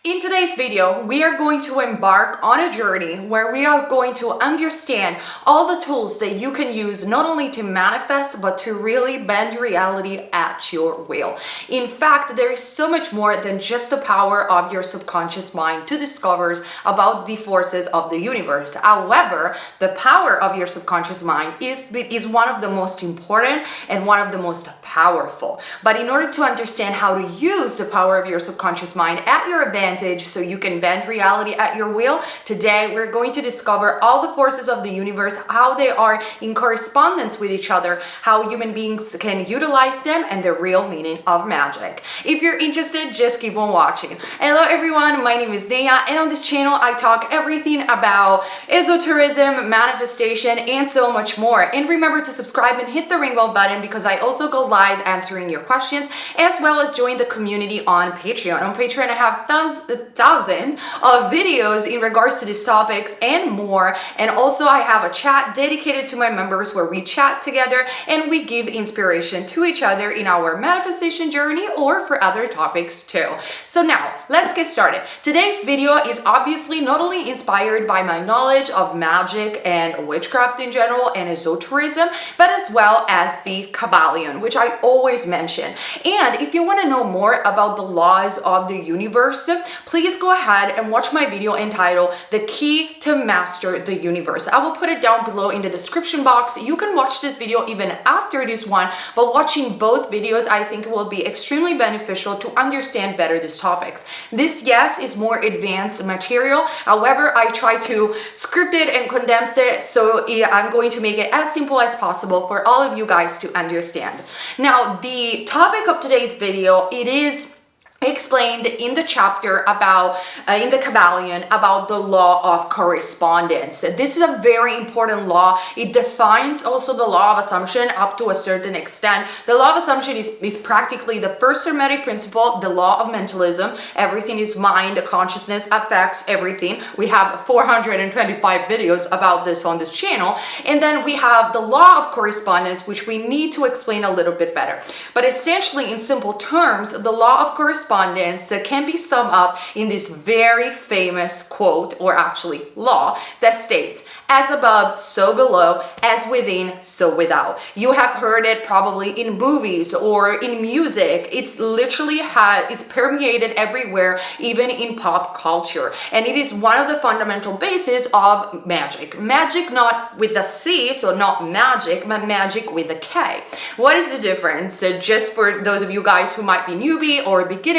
In today's video, we are going to embark on a journey where we are going to understand all the tools that you can use not only to manifest, but to really bend reality at your will. In fact, there is so much more than just the power of your subconscious mind to discover about the forces of the universe. However, the power of your subconscious mind is one of the most important and one of the most powerful. But in order to understand how to use the power of your subconscious mind at your advantage, so you can bend reality at your will, today we're going to discover all the forces of the universe, how they are in correspondence with each other, how human beings can utilize them, and the real meaning of magic. If you're interested, just keep on watching. Hello everyone, my name is Nea, and on this channel I talk everything about esotericism, manifestation, and so much more. And remember to subscribe and hit the ring bell button, because I also go live answering your questions, as well as join the community on Patreon. On Patreon I have thousands of videos in regards to these topics and more, and also I have a chat dedicated to my members where we chat together and we give inspiration to each other in our manifestation journey or for other topics too. So now let's get started. Today's video is obviously not only inspired by my knowledge of magic and witchcraft in general and esotericism, but as well as the Kabbalion, which I always mention. And if you want to know more about the laws of the universe, please go ahead and watch my video entitled The Key to Master the Universe. I will put it down below in the description box. You can watch this video even after this one, but watching both videos I think will be extremely beneficial to understand better these topics. This, yes, is more advanced material. However, I try to script it and condense it, so I'm going to make it as simple as possible for all of you guys to understand. Now, the topic of today's video, it is explained in the chapter about in the Kabbalion about the law of correspondence. This is a very important law. It defines also the law of assumption up to a certain extent. The law of assumption is practically the first hermetic principle, the law of mentalism. Everything is mind, consciousness affects everything. We have 425 videos about this on this channel. And then we have the law of correspondence, which we need to explain a little bit better. But essentially, in simple terms, the law of correspondence can be summed up in this very famous quote, or actually law, that states, "As above, so below, as within, so without." You have heard it probably in movies or in music. It's literally it's permeated everywhere, even in pop culture. And it is one of the fundamental bases of magic. Magic not with the C, so not magic, but magic with a K. What is the difference? Just for those of you guys who might be newbie or beginners,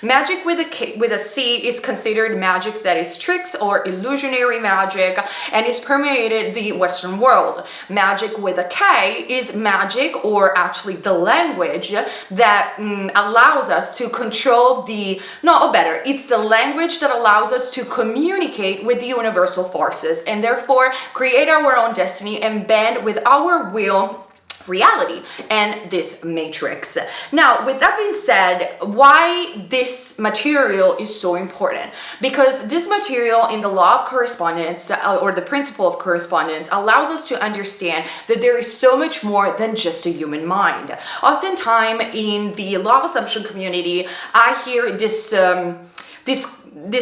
magic with a C is considered magic that is tricks or illusionary magic, and is permeated the Western world. Magic with a K is magic, or actually the language that allows us to control it's the language that allows us to communicate with the universal forces, and therefore create our own destiny and bend with our will reality and this matrix. Now, with that being said, why this material is so important? Because this material in the law of correspondence, or the principle of correspondence, allows us to understand that there is so much more than just a human mind. Oftentimes in the law of assumption community, I hear this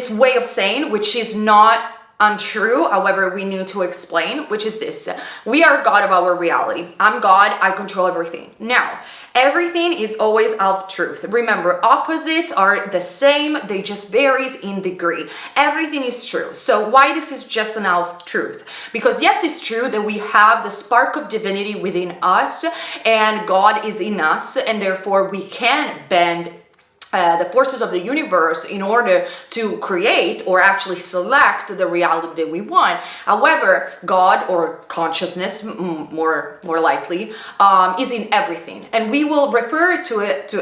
way of saying, which is not untrue, however we need to explain, which is this: we are God of our reality. I'm God, I control everything. Now, everything is always of truth. Remember, opposites are the same, they just varies in degree. Everything is true. So why this is just an of truth? Because yes, it's true that we have the spark of divinity within us, and God is in us, and therefore we can bend the forces of the universe in order to create or actually select the reality that we want. However, God, or consciousness more likely, is in everything, and we will refer to it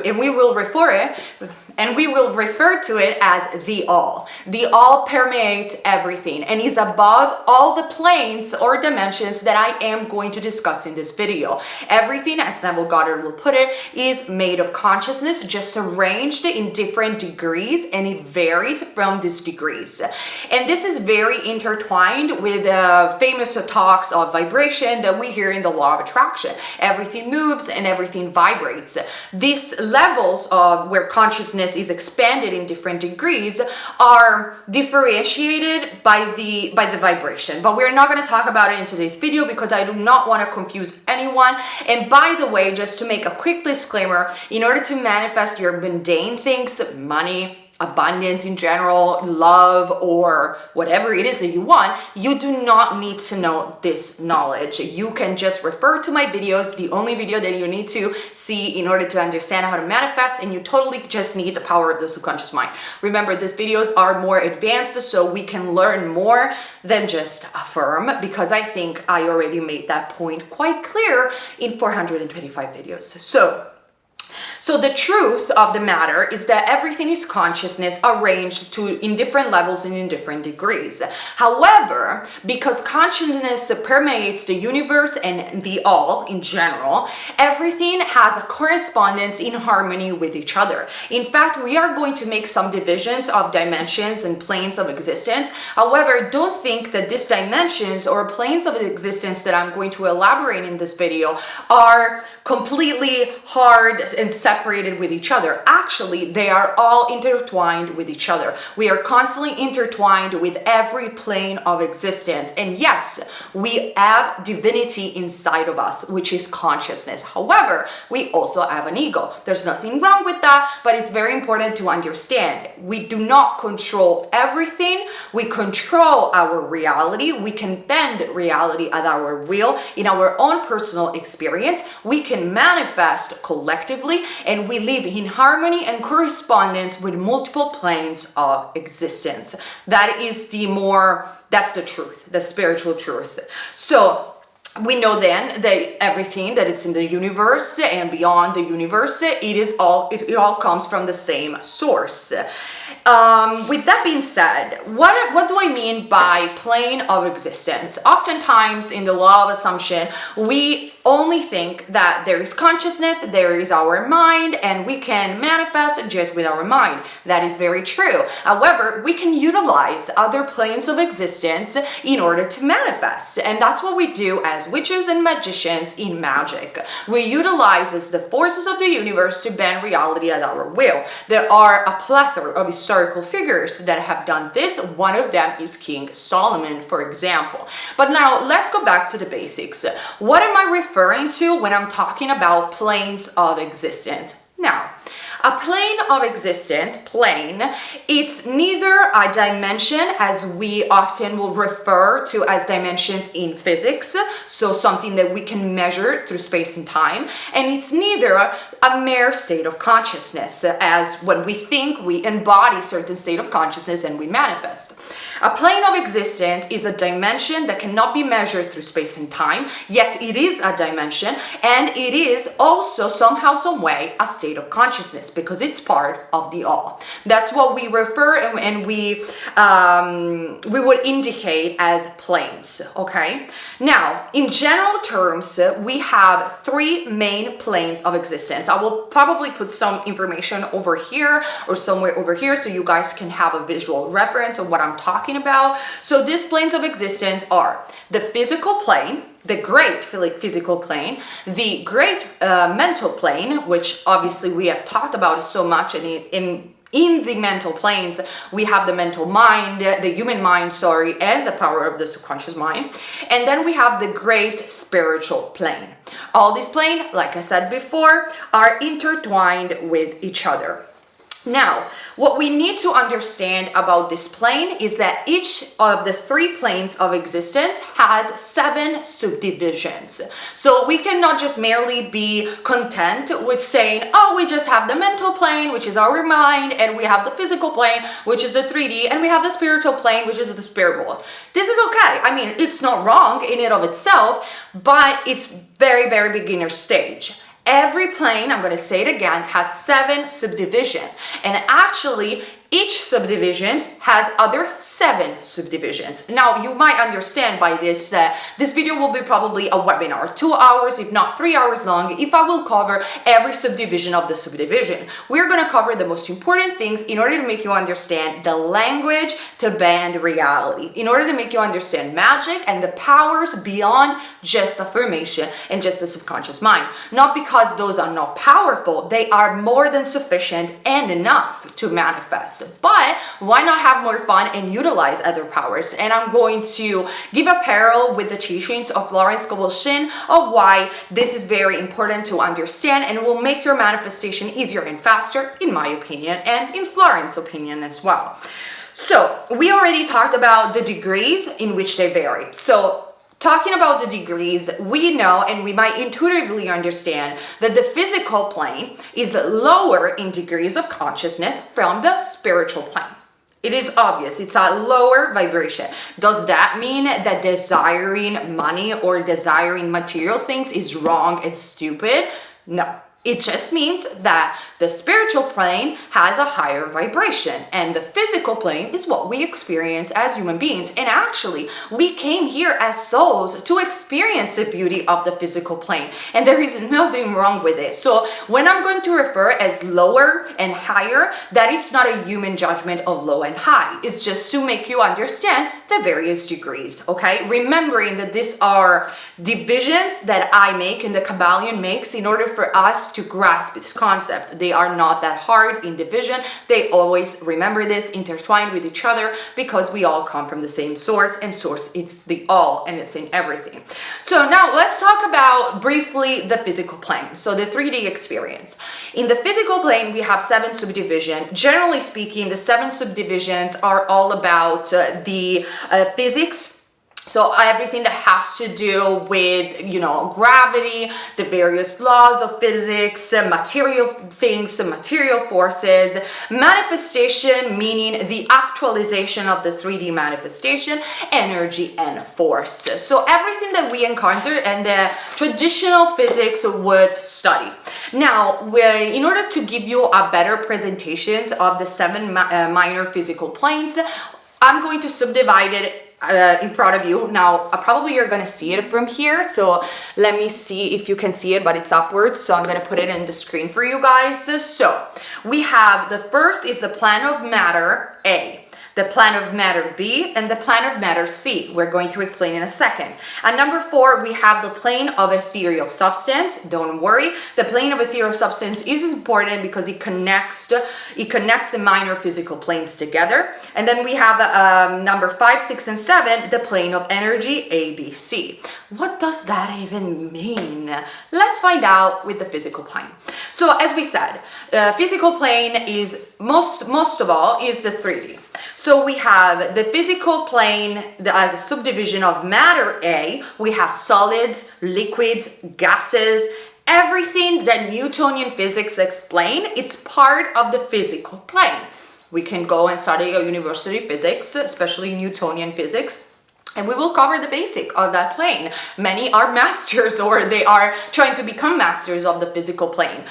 as the all. The all permeates everything and is above all the planes or dimensions that I am going to discuss in this video. Everything, as Neville Goddard will put it, is made of consciousness, just arranged arranged in different degrees, and it varies from these degrees. And this is very intertwined with famous talks of vibration that we hear in the law of attraction. Everything moves and everything vibrates. These levels of where consciousness is expanded in different degrees are differentiated by the vibration, but we're not going to talk about it in today's video because I do not want to confuse anyone. And by the way, just to make a quick disclaimer, in order to manifest your mundane things, money, abundance in general, love, or whatever it is that you want, you do not need to know this knowledge. You can just refer to my videos, the only video that you need to see in order to understand how to manifest, and you totally just need the power of the subconscious mind. Remember, these videos are more advanced, so we can learn more than just affirm, because I think I already made that point quite clear in 425 videos. So the truth of the matter is that everything is consciousness arranged in different levels and in different degrees. However, because consciousness permeates the universe and the all in general, everything has a correspondence in harmony with each other. In fact, we are going to make some divisions of dimensions and planes of existence. However, don't think that these dimensions or planes of existence that I'm going to elaborate in this video are completely hard and separated with each other. Actually, they are all intertwined with each other. We are constantly intertwined with every plane of existence. And yes, we have divinity inside of us, which is consciousness. However, we also have an ego. There's nothing wrong with that, but it's very important to understand. We do not control everything. We control our reality. We can bend reality at our will in our own personal experience. We can manifest collectively, and we live in harmony and correspondence with multiple planes of existence. That's the truth, the spiritual truth. So we know then that everything that it's in the universe and beyond the universe, it all comes from the same source. With that being said, what do I mean by plane of existence? Oftentimes in the law of assumption, we only think that there is consciousness, there is our mind, and we can manifest just with our mind. That is very true. However, we can utilize other planes of existence in order to manifest. And that's what we do as witches and magicians in magic. We utilize the forces of the universe to bend reality at our will. There are a plethora of historical figures that have done this. One of them is King Solomon, for example. But now let's go back to the basics. What am I referring to when I'm talking about planes of existence? Now, a plane of existence, it's neither a dimension as we often will refer to as dimensions in physics, so something that we can measure through space and time, and it's neither a mere state of consciousness, as when we think we embody certain state of consciousness and we manifest. A plane of existence is a dimension that cannot be measured through space and time, yet it is a dimension, and it is also somehow, some way, a state of consciousness, because it's part of the all. That's what we refer and we would indicate as planes, okay? Now, in general terms, we have three main planes of existence. I will probably put some information over here or somewhere over here so you guys can have a visual reference of what I'm talking about. So these planes of existence are the physical plane, the great physical plane, the great mental plane, which obviously we have talked about so much, and in the mental planes, we have the mental mind, the human mind, and the power of the subconscious mind. And then we have the great spiritual plane. All these planes, like I said before, are intertwined with each other. Now, what we need to understand about this plane is that each of the three planes of existence has 7 subdivisions. So we cannot just merely be content with saying, oh, we just have the mental plane, which is our mind, and we have the physical plane, which is the 3D, and we have the spiritual plane, which is the spirit world. This is okay. I mean, it's not wrong in and of itself, but it's very, very beginner stage. Every plane, I'm going to say it again, has 7 subdivisions. And actually, Each subdivision has other 7 subdivisions. Now, you might understand by this that this video will be probably a webinar, 2 hours, if not 3 hours long, if I will cover every subdivision of the subdivision. We're going to cover the most important things in order to make you understand the language to bend reality, in order to make you understand magic and the powers beyond just affirmation and just the subconscious mind. Not because those are not powerful, they are more than sufficient and enough to manifest. But why not have more fun and utilize other powers? And I'm going to give a parallel with the teachings of Florence Scovel-Shinn of why this is very important to understand and will make your manifestation easier and faster, in my opinion, and in Florence's opinion as well. So we already talked about the degrees in which they vary. So talking about the degrees, we know and we might intuitively understand that the physical plane is lower in degrees of consciousness from the spiritual plane. It is obvious, it's a lower vibration. Does that mean that desiring money or desiring material things is wrong and stupid? No. It just means that the spiritual plane has a higher vibration and the physical plane is what we experience as human beings. And actually, we came here as souls to experience the beauty of the physical plane, and there is nothing wrong with it. So when I'm going to refer as lower and higher, that is not a human judgment of low and high. It's just to make you understand the various degrees, okay? Remembering that these are divisions that I make and the Kabbalion makes in order for us to grasp this concept. They are not that hard in division. They always, remember this, intertwined with each other because we all come from the same source, and source, it's the all and it's in everything. So now let's talk about briefly the physical plane. So the 3D experience. In the physical plane, we have 7 subdivisions. Generally speaking, the 7 subdivisions are all about the physics. So everything that has to do with, gravity, the various laws of physics, material things, material forces, manifestation, meaning the actualization of the 3D manifestation, energy and force. So everything that we encounter and the traditional physics would study. Now, in order to give you a better presentations of the 7 minor physical planes, I'm going to subdivide it in front of you. Now, probably you're going to see it from here. So let me see if you can see it, but it's upwards. So I'm going to put it in the screen for you guys. So we have the first is the plan of matter A, the plan of matter B, and the plan of matter C. We're going to explain in a second. At number 4, we have the plane of ethereal substance. Don't worry, the plane of ethereal substance is important because it connects the minor physical planes together. And then we have number 5, 6, and 7, the plane of energy, A, B, C. What does that even mean? Let's find out with the physical plane. So as we said, the physical plane is most of all is the 3D. So we have the physical plane as a subdivision of matter A. We have solids, liquids, gases, everything that Newtonian physics explain. It's part of the physical plane. We can go and study university physics, especially Newtonian physics, and we will cover the basic of that plane. Many are masters or they are trying to become masters of the physical plane.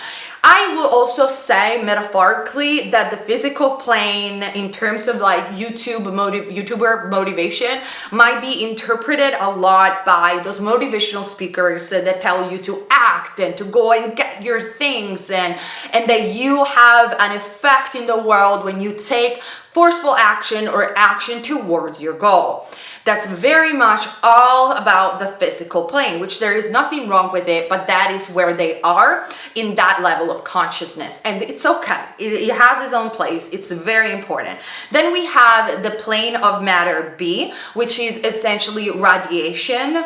I will also say metaphorically that the physical plane in terms of like YouTuber motivation might be interpreted a lot by those motivational speakers that tell you to act and to go and get your things and that you have an effect in the world when you take forceful action or action towards your goal. That's very much all about the physical plane, which there is nothing wrong with it, but that is where they are in that level of consciousness. And it's okay. It has its own place. It's very important. Then we have the plane of matter B, which is essentially radiation.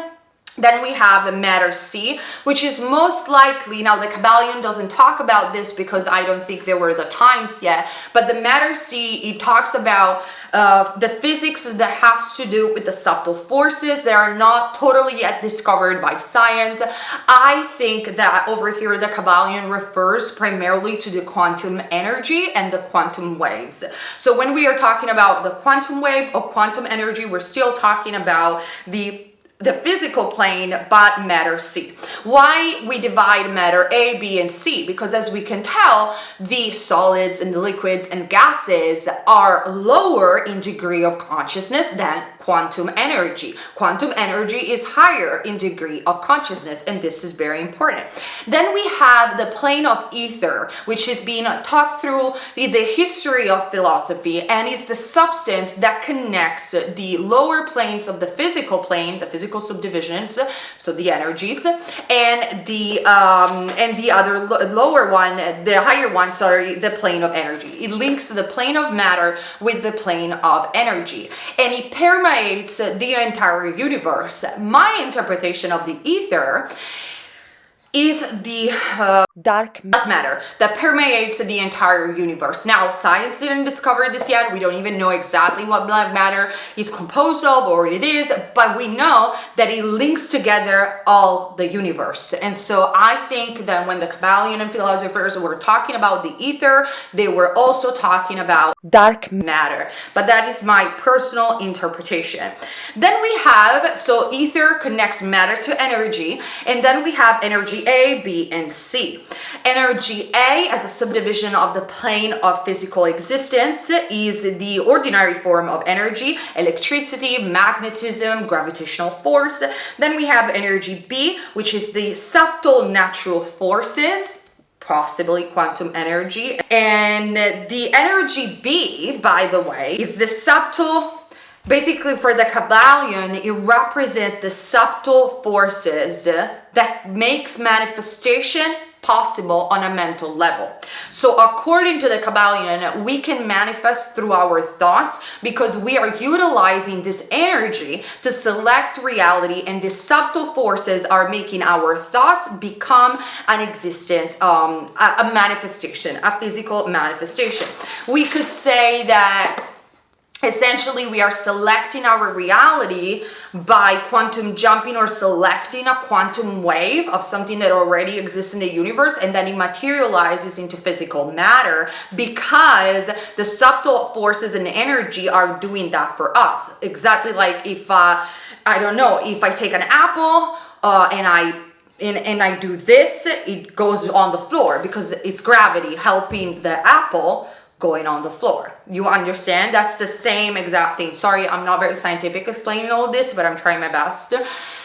Then we have matter C, which is most likely, now the Kabbalion doesn't talk about this because I don't think there were the times yet, but the matter C, it talks about the physics that has to do with the subtle forces that are not totally yet discovered by science. I think that over here the Kabbalion refers primarily to the quantum energy and the quantum waves. So when we are talking about the quantum wave or quantum energy, we're still talking about the the physical plane, but matter C. Why we divide matter A, B, and C? Because as we can tell, the solids and the liquids and gases are lower in degree of consciousness than quantum energy. Quantum energy is higher in degree of consciousness, and this is very important. Then we have the plane of ether, which is being talked through the history of philosophy, and is the substance that connects the lower planes of the physical plane, the physical subdivisions, so the energies, and the other lower one, the higher one, sorry, the plane of energy. It links the plane of matter with the plane of energy, and it permeates the entire universe. My interpretation of the ether is the dark matter that permeates the entire universe. Now, science didn't discover this yet. We don't even know exactly what black matter is composed of or it is, but we know that it links together all the universe. And so I think that when the Kabbalion and philosophers were talking about the ether, they were also talking about dark matter. But that is my personal interpretation. Then we have, so ether connects matter to energy, and then we have energy A, B, and C. Energy A, as a subdivision of the plane of physical existence, is the ordinary form of energy: electricity, magnetism, gravitational force. Then we have energy B, which is the subtle natural forces, possibly quantum energy. And the energy B, by the way, is the subtle. Basically, for the Kabbalion, it represents the subtle forces that makes manifestation possible on a mental level. So according to the Kabbalion, we can manifest through our thoughts because we are utilizing this energy to select reality, and these subtle forces are making our thoughts become an existence, a manifestation, a physical manifestation. We could say that essentially, we are selecting our reality by quantum jumping or selecting a quantum wave of something that already exists in the universe, and then it materializes into physical matter because the subtle forces and energy are doing that for us. Exactly like if, I don't know, if I take an apple and I do this, it goes on the floor because it's gravity helping the apple going on the floor. You understand? That's the same exact thing. Sorry, I'm not very scientific explaining all this, but I'm trying my best.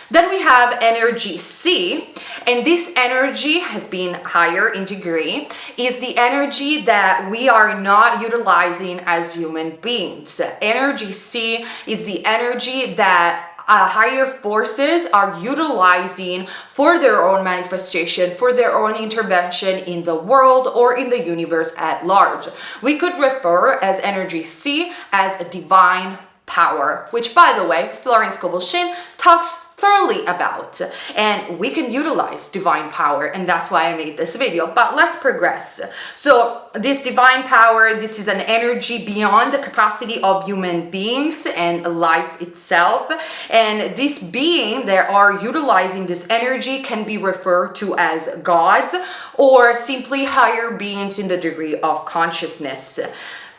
Then we have energy C, and this energy has been higher in degree, is the energy that we are not utilizing as human beings. Energy C is the energy that higher forces are utilizing for their own manifestation, for their own intervention in the world or in the universe at large. We could refer as energy C as a divine power, which, by the way, Florence Scovel-Shinn talks thoroughly about, and we can utilize divine power, and that's why I made this video. But let's progress. So this divine power, this is an energy beyond the capacity of human beings and life itself, and this being that are utilizing this energy can be referred to as gods or simply higher beings in the degree of consciousness.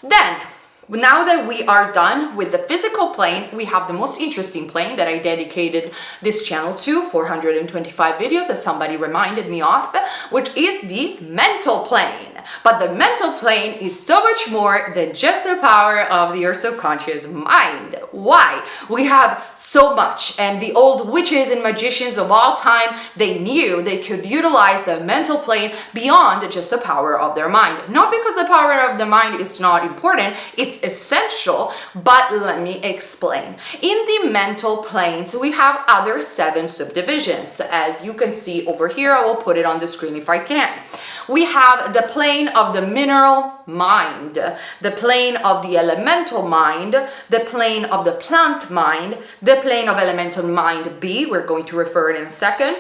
Then, now that we are done with the physical plane, we have the most interesting plane that I dedicated this channel to, 425 videos, as somebody reminded me of, which is the mental plane. But the mental plane is so much more than just the power of your subconscious mind. Why? We have so much, and the old witches and magicians of all time, they knew they could utilize the mental plane beyond just the power of their mind. Not because the power of the mind is not important, it's essential, but let me explain. In the mental planes, we have other 7 subdivisions. As you can see over here, I will put it on the screen if I can. We have the plane of the mineral mind, the plane of the elemental mind, the plane of the plant mind, the plane of elemental mind B, we're going to refer it in a second,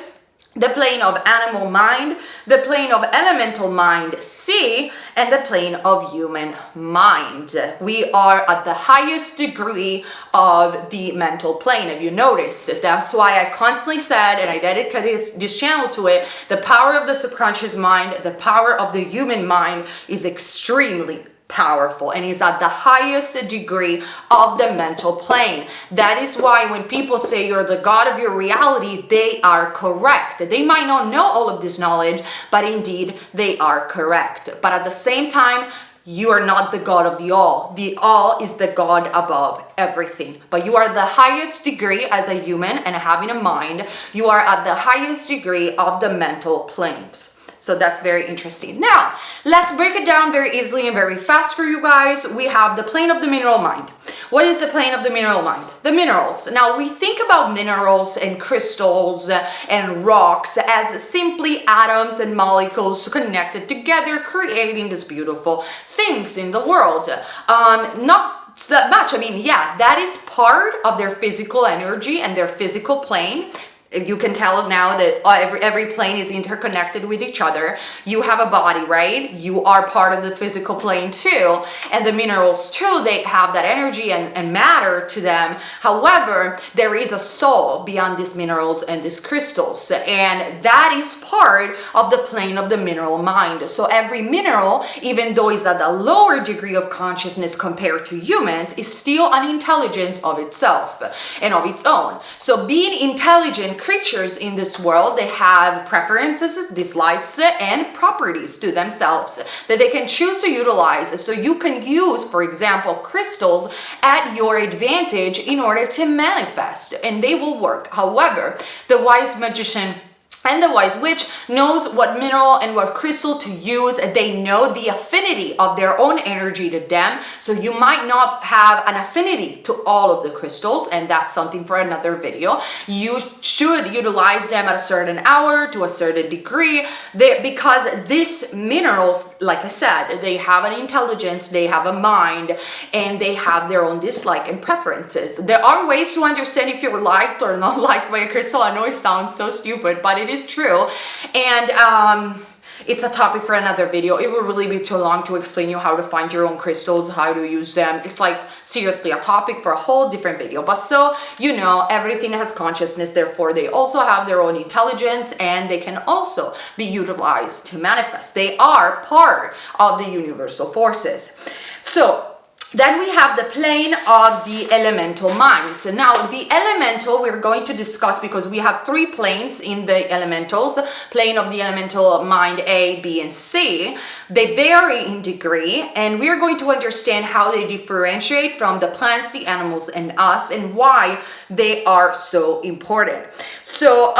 the plane of animal mind, the plane of elemental mind C, and the plane of human mind. We are at the highest degree of the mental plane. Have you noticed this? That's why I constantly said, and I dedicated this channel to it, the power of the subconscious mind, the power of the human mind is extremely powerful and is at the highest degree of the mental plane. That is why when people say you're the God of your reality, they are correct. They might not know all of this knowledge, but indeed they are correct. But at the same time, you are not the God of the all. The all is the God above everything. But you are the highest degree as a human and having a mind. You are at the highest degree of the mental planes. So that's very interesting. Now, let's break it down very easily and very fast for you guys. We have the plane of the mineral mind. What is the plane of the mineral mind? The minerals. Now, we think about minerals and crystals and rocks as simply atoms and molecules connected together, creating these beautiful things in the world. Not that much. I mean, yeah, that is part of their physical energy and their physical plane. You can tell now that every plane is interconnected with each other. You have a body, right? You are part of the physical plane too. And the minerals too, they have that energy and matter to them. However, there is a soul beyond these minerals and these crystals. And that is part of the plane of the mineral mind. So every mineral, even though it's at a lower degree of consciousness compared to humans, is still an intelligence of itself and of its own. So being intelligent creatures in this world, they have preferences, dislikes, and properties to themselves that they can choose to utilize. So you can use, for example, crystals at your advantage in order to manifest, and they will work. However, the wise magician and the wise witch knows what mineral and what crystal to use. They know the affinity of their own energy to them. So you might not have an affinity to all of the crystals, and that's something for another video. You should utilize them at a certain hour to a certain degree because these minerals, like I said, they have an intelligence, they have a mind, and they have their own dislike and preferences. There are ways to understand if you're liked or not liked by a crystal. I know it sounds so stupid, but it is true. And it's a topic for another video. It will really be too long to explain you how to find your own crystals, how to use them. It's like seriously a topic for a whole different video. But so you know, everything has consciousness, therefore they also have their own intelligence, and they can also be utilized to manifest. They are part of the universal forces. So then we have the plane of the elemental minds. Now, the elemental we're going to discuss because we have three planes in the elementals. Plane of the elemental mind A, B, and C. They vary in degree, and we're going to understand how they differentiate from the plants, the animals, and us, and why they are so important. So,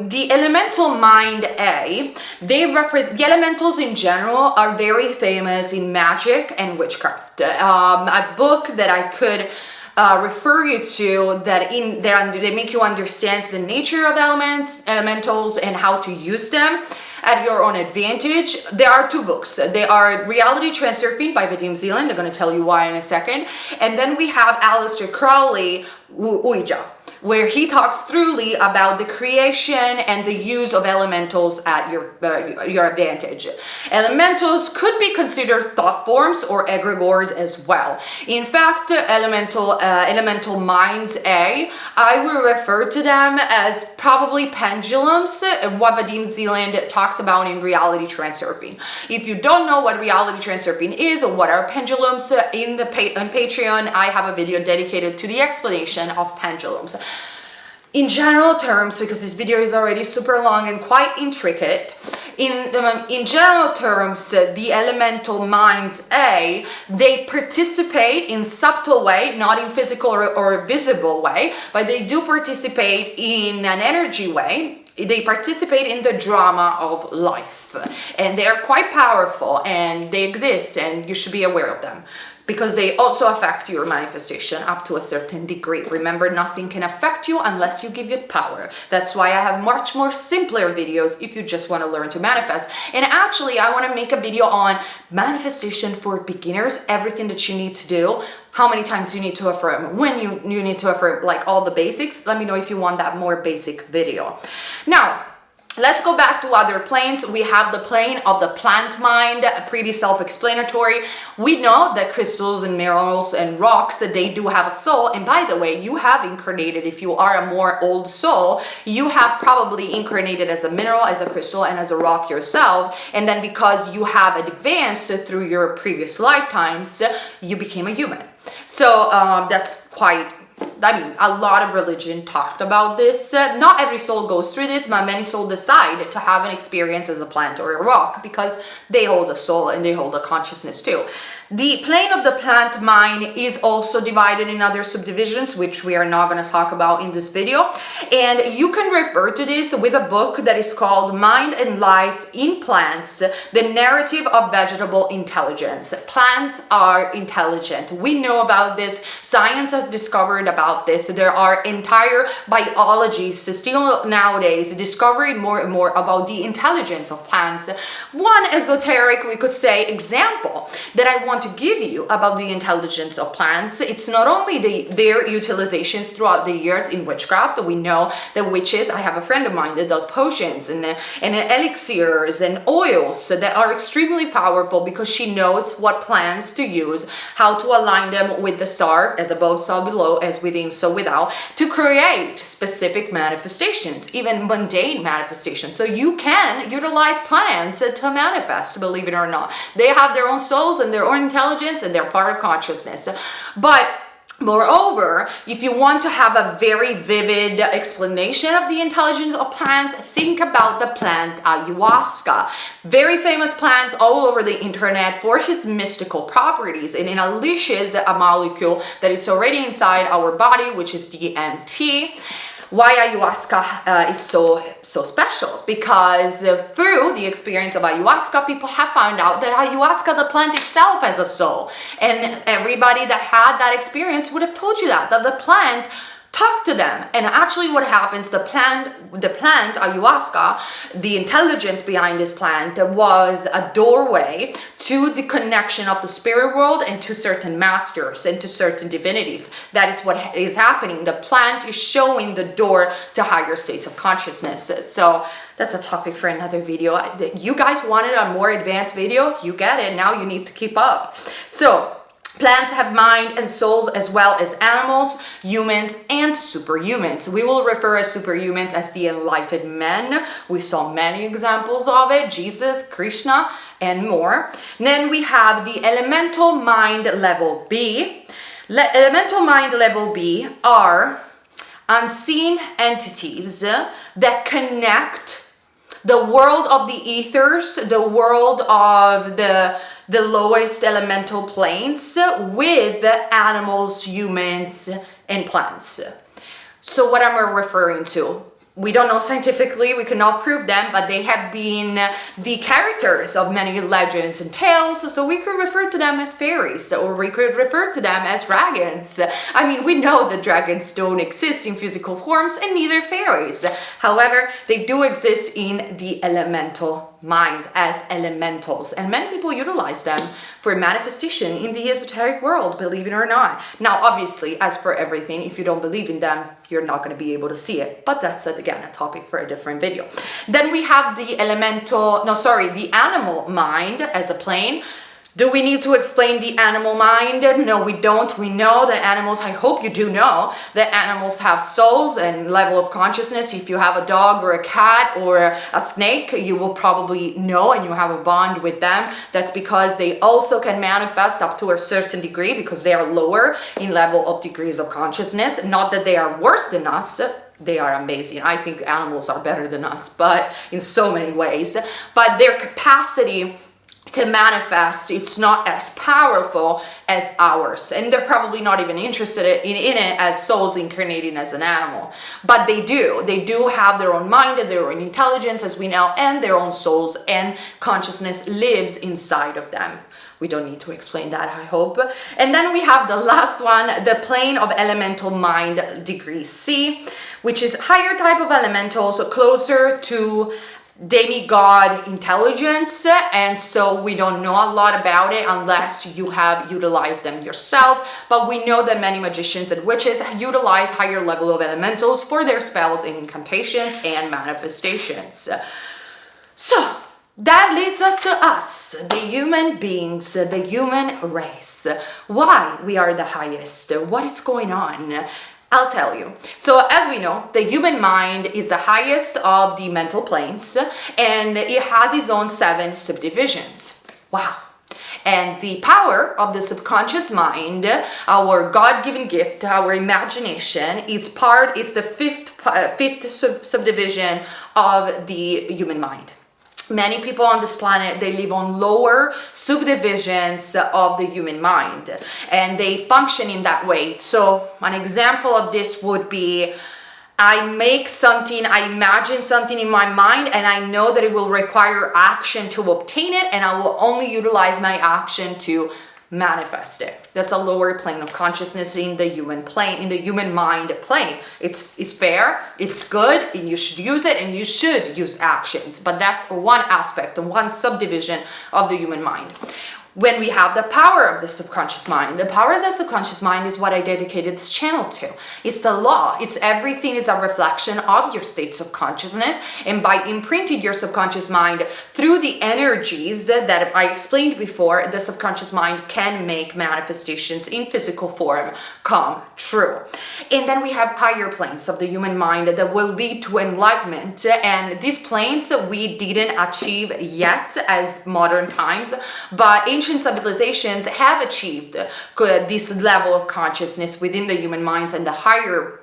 the elemental mind A, they represent, the elementals in general are very famous in magic and witchcraft. A book that I could refer you to that they make you understand the nature of elementals and how to use them at your own advantage. There are two books. They are Reality Transurfing by Withy Tribe. I'm going to tell you why in a second. And then we have Aleister Crowley, Ouija, where he talks thoroughly about the creation and the use of elementals at your advantage. Elementals could be considered thought forms or egregores as well. In fact, elemental minds A, I will refer to them as probably pendulums, what Withy Tribe talks about in Reality Transurfing. If you don't know what Reality Transurfing is or what are pendulums, on Patreon, I have a video dedicated to the explanation of pendulums. In general terms, because this video is already super long and quite intricate, in general terms, the elemental minds A, they participate in subtle way, not in physical or visible way, but they do participate in an energy way. They participate in the drama of life, and they are quite powerful, and they exist, and you should be aware of them, because they also affect your manifestation up to a certain degree. Remember, nothing can affect you unless you give it power. That's why I have much more simpler videos if you just want to learn to manifest. And actually, I want to make a video on manifestation for beginners, everything that you need to do, how many times you need to affirm, when you need to affirm, like all the basics. Let me know if you want that more basic video. Now, let's go back to other planes. We have the plane of the plant mind, pretty self-explanatory. We know that crystals and minerals and rocks, they do have a soul. And by the way, you have incarnated, if you are a more old soul, you have probably incarnated as a mineral, as a crystal, and as a rock yourself. And then because you have advanced through your previous lifetimes, you became a human. So that's quite, I mean, a lot of religion talked about this. Not every soul goes through this, but many souls decide to have an experience as a plant or a rock because they hold a soul and they hold a consciousness too. The plane of the plant mind is also divided in other subdivisions, which we are not going to talk about in this video. And you can refer to this with a book that is called Mind and Life in Plants, the Narrative of Vegetable Intelligence. Plants are intelligent. We know about this. Science has discovered about this. There are entire biologists still nowadays discovering more and more about the intelligence of plants. One esoteric, we could say, example that I want to give you about the intelligence of plants. It's not only their utilizations throughout the years in witchcraft. We know that witches, I have a friend of mine that does potions and elixirs and oils that are extremely powerful because she knows what plants to use, how to align them with the star, as above so below, as within so without, to create specific manifestations, even mundane manifestations. So you can utilize plants to manifest, believe it or not. They have their own souls and their own intelligence and they're part of consciousness. But moreover, if you want to have a very vivid explanation of the intelligence of plants, think about the plant ayahuasca. Very famous plant all over the internet for his mystical properties. And it unleashes a molecule that is already inside our body, which is DMT. Why ayahuasca is so special? Because through the experience of ayahuasca, people have found out that ayahuasca, the plant itself, has a soul. And everybody that had that experience would have told you that the plant talk to them. And actually what happens, the plant ayahuasca, the intelligence behind this plant was a doorway to the connection of the spirit world and to certain masters and to certain divinities. That is what is happening. The plant is showing the door to higher states of consciousness. So that's a topic for another video. You guys wanted a more advanced video, you get it. Now you need to keep up. So plants have mind and souls as well as animals, humans, and superhumans. We will refer as superhumans as the enlightened men. We saw many examples of it, Jesus, Krishna, and more. Then we have the elemental mind level B. Elemental mind level B are unseen entities that connect the world of the ethers, the world of the lowest elemental planes with animals, humans, and plants. So what am I referring to? We don't know scientifically, we cannot prove them, but they have been the characters of many legends and tales, so we could refer to them as fairies, or we could refer to them as dragons. I mean, we know that dragons don't exist in physical forms, and neither fairies. However, they do exist in the elemental mind as elementals, and many people utilize them for manifestation in the esoteric world, believe it or not. Now, obviously, as for everything, if you don't believe in them, you're not going to be able to see it, but that's again a topic for a different video. Then we have the animal mind as a plane. Do we need to explain the animal mind? No, we don't. We know that animals, I hope you do know, that animals have souls and level of consciousness. If you have a dog or a cat or a snake, you will probably know and you have a bond with them. That's because they also can manifest up to a certain degree because they are lower in level of degrees of consciousness. Not that they are worse than us. They are amazing. I think animals are better than us, but in so many ways. But their capacity to manifest, it's not as powerful as ours, and they're probably not even interested in it as souls incarnating as an animal, but they do have their own mind and their own intelligence, as we know, and their own souls, and consciousness lives inside of them. We don't need to explain that, I hope. And then we have the last one, the plane of elemental mind, degree C, which is higher type of elemental, so closer to demigod intelligence, and so we don't know a lot about it unless you have utilized them yourself. But we know that many magicians and witches utilize higher level of elementals for their spells and incantations and manifestations. So that leads us to us, the human beings, the human race. Why we are the highest, what is going on? I'll tell you. So as we know, the human mind is the highest of the mental planes, and it has its own 7 subdivisions. Wow. And the power of the subconscious mind, our God-given gift, our imagination, is the fifth subdivision of the human mind. Many people on this planet, they live on lower subdivisions of the human mind, and they function in that way. So an example of this would be, I make something, I imagine something in my mind, and I know that it will require action to obtain it, and I will only utilize my action to manifest it. That's a lower plane of consciousness in the human plane, in the human mind plane. It's fair, it's good, and you should use it, and you should use actions. But that's one aspect, one subdivision of the human mind. When we have the power of the subconscious mind, the power of the subconscious mind is what I dedicated this channel to. It's the law. It's everything is a reflection of your states of consciousness. And by imprinting your subconscious mind through the energies that I explained before, the subconscious mind can make manifestations in physical form come true. And then we have higher planes of the human mind that will lead to enlightenment. And these planes we didn't achieve yet as modern times, but ancient civilizations have achieved this level of consciousness within the human minds, and the higher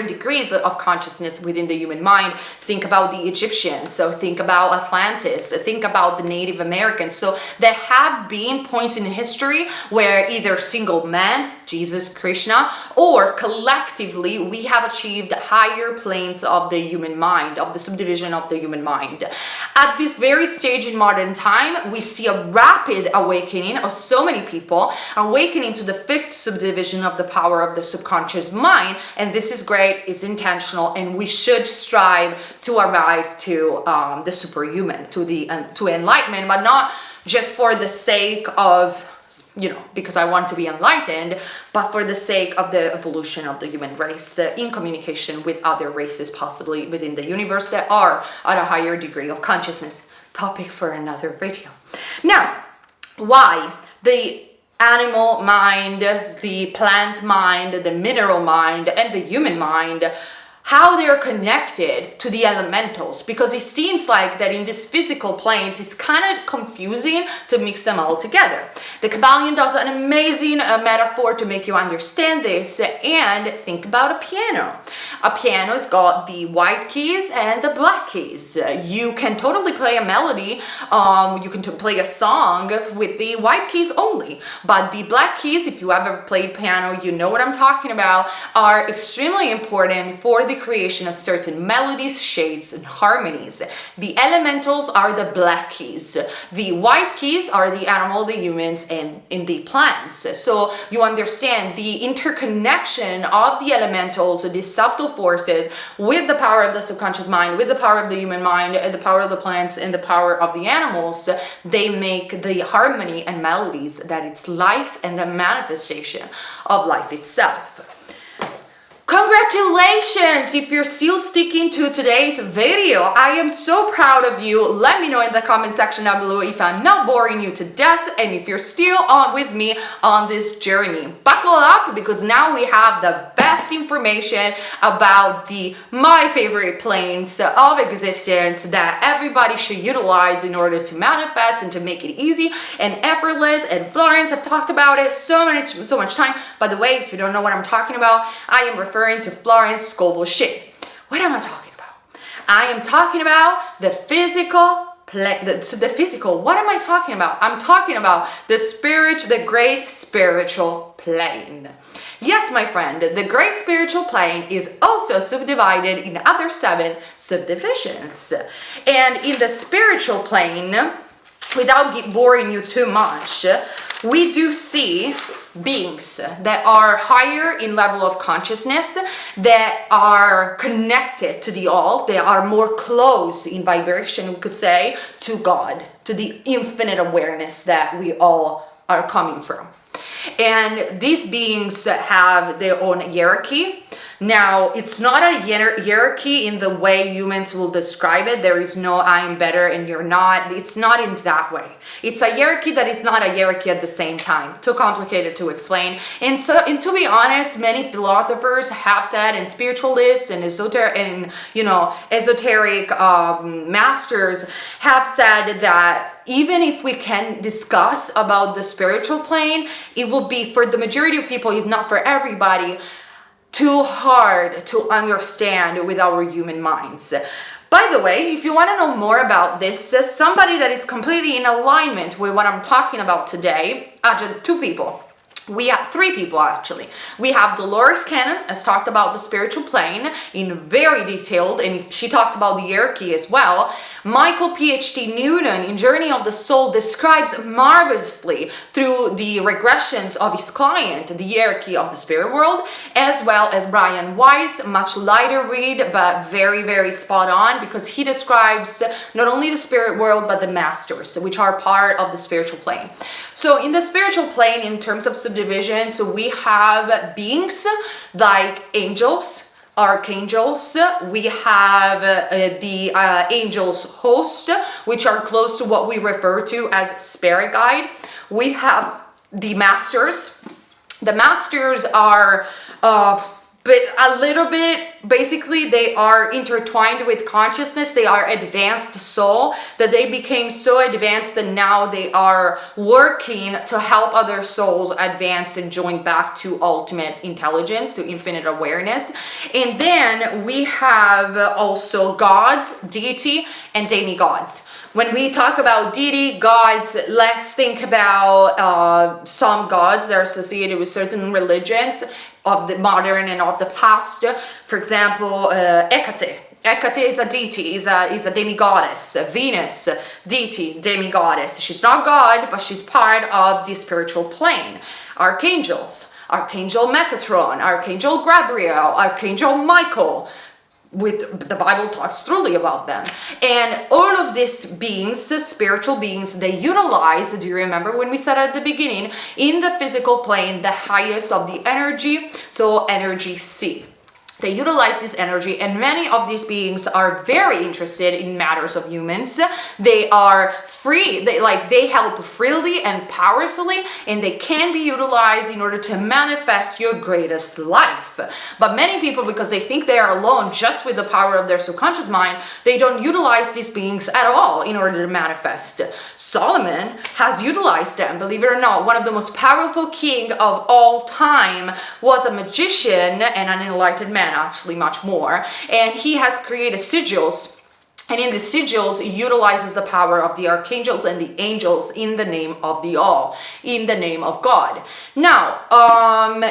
degrees of consciousness within the human mind. Think about the Egyptians, so think about Atlantis, think about the Native Americans. So there have been points in history where either single man, Jesus, Krishna, or collectively we have achieved higher planes of the human mind, of the subdivision of the human mind. At this very stage in modern time, we see a rapid awakening of so many people, awakening to the 5th subdivision of the power of the subconscious mind, and this is great, it's intentional, and we should strive to arrive to the superhuman, to enlightenment, but not just for the sake of, because I want to be enlightened, but for the sake of the evolution of the human race in communication with other races, possibly within the universe, that are at a higher degree of consciousness. Topic for another video. Now, why the animal mind, the plant mind, the mineral mind, and the human mind, how they're connected to the elementals, because it seems like that in this physical planes it's kind of confusing to mix them all together. The Kabbalion does an amazing metaphor to make you understand this, and think about a piano. A piano's got the white keys and the black keys. You can totally play a melody, you can play a song with the white keys only, but the black keys, if you ever played piano, you know what I'm talking about, are extremely important for the creation of certain melodies, shades, and harmonies. The elementals are the black keys. The white keys are the animal, the humans, and in the plants. So you understand the interconnection of the elementals, these subtle forces, with the power of the subconscious mind, with the power of the human mind, and the power of the plants, and the power of the animals. They make the harmony and melodies that it's life and the manifestation of life itself. Congratulations if you're still sticking to today's video. I am so proud of you. Let me know in the comment section down below if I'm not boring you to death, and if you're still on with me on this journey. Buckle up, because now we have the best information about my favorite planes of existence that everybody should utilize in order to manifest and to make it easy and effortless. And Florence have talked about it so much time. By the way, if you don't know what I'm talking about, I am referring to Florence Scovel shit. What am I talking about? I am talking about the physical the physical. What am I talking about? I'm talking about the great spiritual plane. Yes, my friend, the great spiritual plane is also subdivided in other 7 subdivisions. And in the spiritual plane, without boring you too much, we do see beings that are higher in level of consciousness, that are connected to the all, they are more close in vibration, we could say, to God, to the infinite awareness that we all are coming from. And these beings have their own hierarchy. Now, it's not a hierarchy in the way humans will describe it. There is no I am better and you're not. It's not in that way. It's a hierarchy that is not a hierarchy at the same time. Too complicated to explain. And to be honest, many philosophers have said, and spiritualists and esoteric masters have said that even if we can discuss about the spiritual plane, it will be for the majority of people, if not for everybody, too hard to understand with our human minds. By the way, if you want to know more about this, somebody that is completely in alignment with what I'm talking about today, actually two people. We have three people actually. We have Dolores Cannon, has talked about the spiritual plane in very detailed, and she talks about the hierarchy as well. Michael PhD Newton in Journey of the Soul describes marvelously through the regressions of his client the hierarchy of the spirit world, as well as Brian Weiss, much lighter read but very, very spot on, because he describes not only the spirit world but the masters, which are part of the spiritual plane. So in the spiritual plane, in terms of subdivision, so we have beings like angels, archangels. We have the angels host, which are close to what we refer to as spirit guide. We have the masters. The masters are but a little bit, basically they are intertwined with consciousness. They are advanced soul, that they became so advanced and now they are working to help other souls advance and join back to ultimate intelligence, to infinite awareness. And then we have also gods, deity, and demigods. When we talk about deity, gods, let's think about some gods that are associated with certain religions of the modern and of the past. For example, Hecate. Hecate is a deity, is a demigoddess. Venus, deity, demigoddess. She's not God, but she's part of the spiritual plane. Archangels, Archangel Metatron, Archangel Gabriel, Archangel Michael. With the Bible talks truly about them, and all of these beings, spiritual beings, they utilize, do you remember when we said at the beginning, in the physical plane, the highest of the energy, so energy C. They utilize this energy, and many of these beings are very interested in matters of humans. They are free, they help freely and powerfully, and they can be utilized in order to manifest your greatest life. But many people, because they think they are alone just with the power of their subconscious mind, they don't utilize these beings at all in order to manifest. Solomon has utilized them, believe it or not. One of the most powerful king of all time was a magician and an enlightened man, actually much more, and he has created sigils, and in the sigils he utilizes the power of the archangels and the angels in the name of the all, in the name of God. Now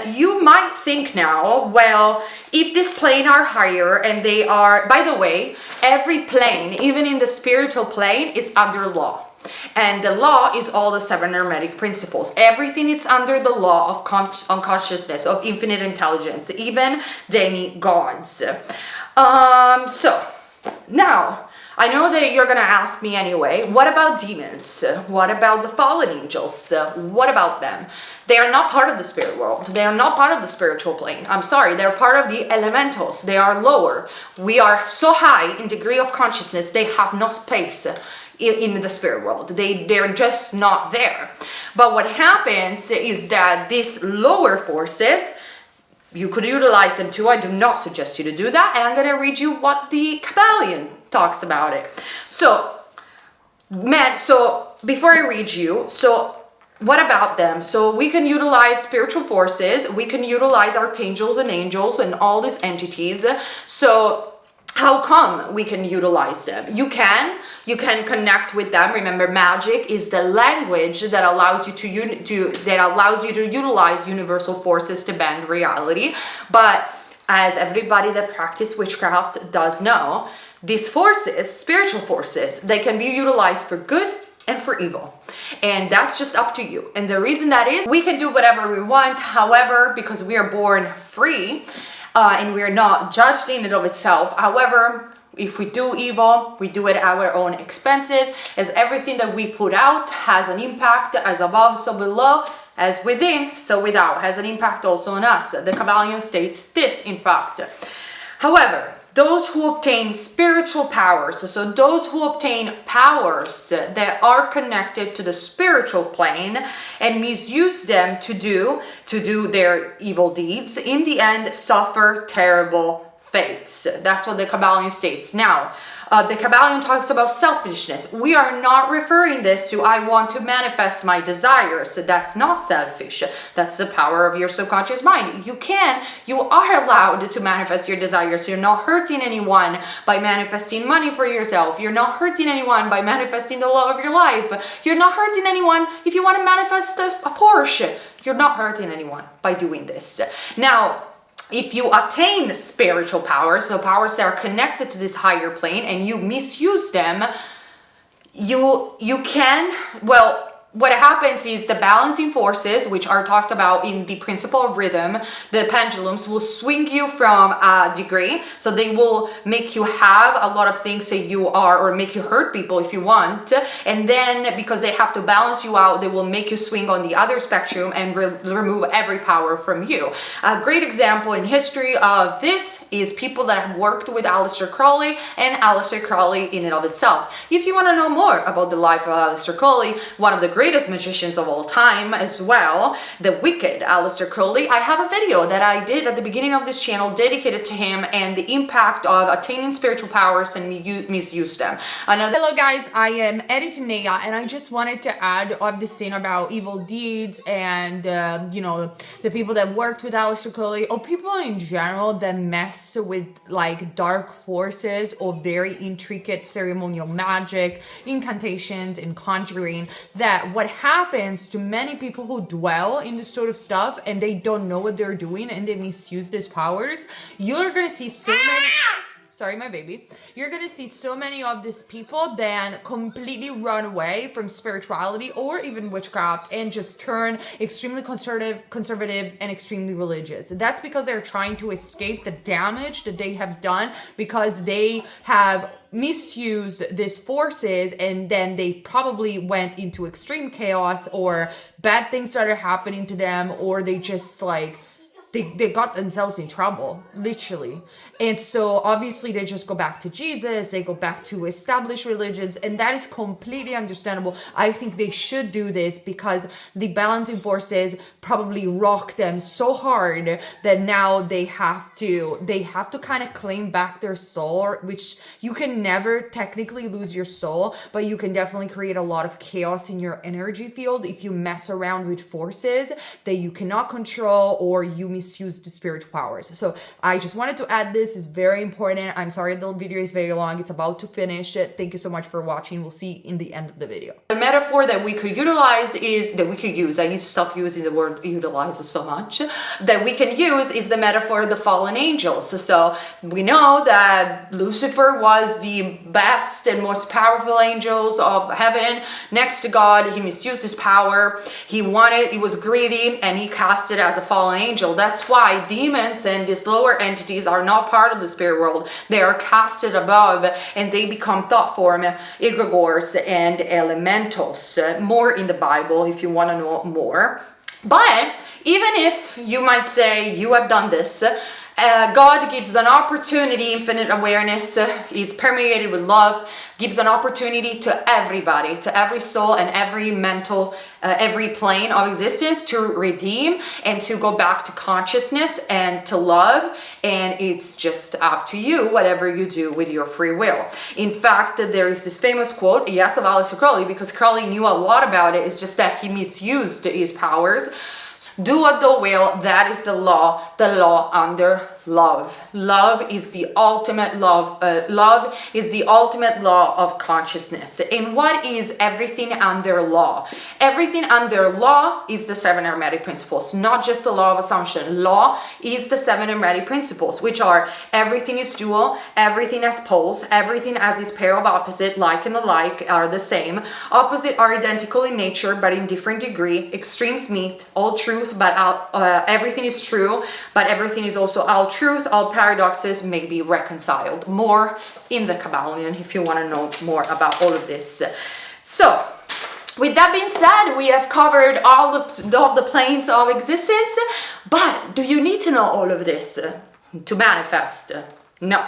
you might think now, well, if this plane are higher, and they are, by the way, every plane, even in the spiritual plane, is under law. And the law is all the seven hermetic principles. Everything is under the law of unconsciousness, of infinite intelligence, even demigods. So now I know that you're gonna ask me anyway, what about demons? What about the fallen angels? What about them? They are not part of the spirit world. They are not part of the spiritual plane. I'm sorry, they're part of the elementals. They are lower. We are so high in degree of consciousness, they have no space in the spirit world. They're just not there. But what happens is that these lower forces, you could utilize them too. I do not suggest you to do that. And I'm going to read you what the Kabbalion talks about it. So before I read you, what about them? So we can utilize spiritual forces. We can utilize archangels and angels and all these entities. So how come we can utilize them? You can connect with them. Remember, magic is the language that allows you to utilize universal forces to bend reality. But as everybody that practices witchcraft does know, these forces, spiritual forces, they can be utilized for good and for evil. And that's just up to you. And the reason that is, we can do whatever we want. However, because we are born free, and we are not judged in and of itself. However, if we do evil, we do it at our own expenses, as everything that we put out has an impact, as above, so below, as within, so without, has an impact also on us. The Kabbalion states this, in fact. However, those who obtain spiritual powers, so those who obtain powers that are connected to the spiritual plane and misuse them to do their evil deeds, in the end suffer terrible fates. That's what the Kabbalion states. Now, the Kabbalion talks about selfishness. We are not referring this to I want to manifest my desires. That's not selfish. That's the power of your subconscious mind. You are allowed to manifest your desires. You're not hurting anyone by manifesting money for yourself. You're not hurting anyone by manifesting the love of your life. You're not hurting anyone if you want to manifest a Porsche. You're not hurting anyone by doing this. Now, if you attain spiritual powers, so powers that are connected to this higher plane, and you misuse them, you can, well, what happens is the balancing forces, which are talked about in the principle of rhythm, the pendulums will swing you from a degree. So they will make you have a lot of things that you are, or make you hurt people if you want. And then because they have to balance you out, they will make you swing on the other spectrum and remove every power from you. A great example in history of this is people that have worked with Aleister Crowley and Aleister Crowley in and of itself. If you want to know more about the life of Aleister Crowley, one of the greatest magicians of all time as well, the wicked Aleister Crowley, I have a video that I did at the beginning of this channel dedicated to him and the impact of attaining spiritual powers and misuse them. Hello guys, I am editing Naya, and I just wanted to add on this thing about evil deeds and you know, the people that worked with Aleister Crowley, or people in general that mess with like dark forces or very intricate ceremonial magic, incantations and conjuring, that what happens to many people who dwell in this sort of stuff and they don't know what they're doing and they misuse these powers, you're gonna see so many... Sorry, my baby. You're gonna see so many of these people then completely run away from spirituality or even witchcraft and just turn extremely conservative and extremely religious. And that's because they're trying to escape the damage that they have done because they have misused these forces, and then they probably went into extreme chaos, or bad things started happening to them, or they just like they got themselves in trouble, literally. And so obviously they just go back to Jesus, they go back to established religions, and that is completely understandable. I think they should do this because the balancing forces probably rock them so hard that now they have to kind of claim back their soul, which you can never technically lose your soul, but you can definitely create a lot of chaos in your energy field if you mess around with forces that you cannot control or you misuse the spiritual powers. So I just wanted to add this. Is very important. I'm sorry the video is very long. It's about to finish. Thank you so much for watching. We'll see in the end of the video. The metaphor that we could utilize is that we could use. I need to stop using the word utilize so much. That we can use is the metaphor of the fallen angels. So we know that Lucifer was the best and most powerful angels of heaven next to God. He misused his power. He was greedy, and he cast it as a fallen angel. That's why demons and these lower entities are not part of the spirit world. They are casted above and they become thought form, egregores and elementals. More in the Bible if you want to know more. But even if you might say you have done this, God gives an opportunity. Infinite awareness is permeated with love, gives an opportunity to everybody, to every soul and every mental, every plane of existence to redeem and to go back to consciousness and to love. And it's just up to you, whatever you do with your free will. In fact, there is this famous quote, yes, of Aleister Crowley, because Crowley knew a lot about it. It's just that he misused his powers. Do what thou will, that is the law under love. Love is the ultimate love. Love is the ultimate law of consciousness. And what is everything under law? Everything under law is the 7 hermetic principles, not just the law of assumption. Law is the 7 hermetic principles, which are everything is dual, everything as poles, everything as is pair of opposite, like and alike are the same. Opposite are identical in nature, but in different degree. Extremes meet, all truth, but everything is true, but everything is also all truth. All paradoxes may be reconciled. More in the Kabbalion if you want to know more about all of this. So, with that being said, we have covered all of the planes of existence, but do you need to know all of this to manifest? No.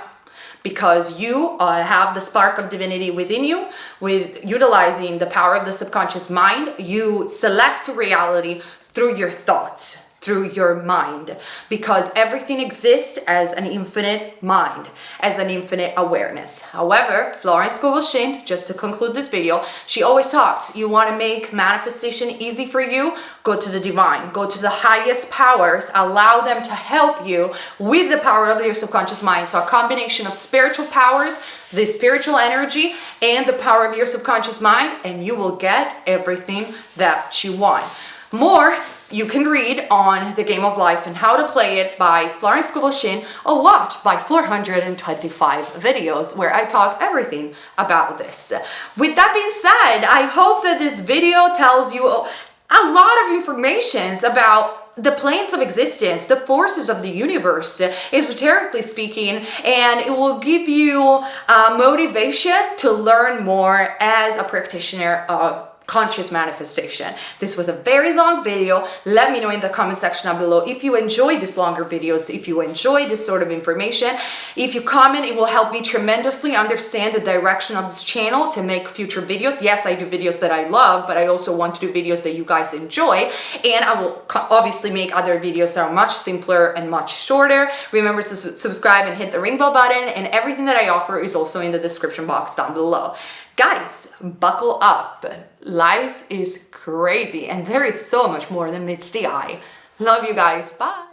Because you have the spark of divinity within you. With utilizing the power of the subconscious mind, you select reality through your thoughts, through your mind, because everything exists as an infinite mind, as an infinite awareness. However, Florence Scovel-Shinn, just to conclude this video, she always talks, you want to make manifestation easy for you, go to the divine, go to the highest powers, allow them to help you with the power of your subconscious mind. So a combination of spiritual powers, the spiritual energy, and the power of your subconscious mind, and you will get everything that you want. More you can read on The Game of Life and How to Play It by Florence Scovel-Shinn, or watch my 425 videos where I talk everything about this. With that being said, I hope that this video tells you a lot of information about the planes of existence, the forces of the universe, esoterically speaking, and it will give you motivation to learn more as a practitioner of conscious manifestation. This was a very long video. Let me know in the comment section down below if you enjoy these longer videos, if you enjoy this sort of information. If you comment, it will help me tremendously understand the direction of this channel to make future videos. Yes, I do videos that I love, but I also want to do videos that you guys enjoy, and I will obviously make other videos that are much simpler and much shorter. Remember to subscribe and hit the ring bell button, and everything that I offer is also in the description box down below. Guys, buckle up. Life is crazy, and there is so much more than meets the eye. Love you guys. Bye.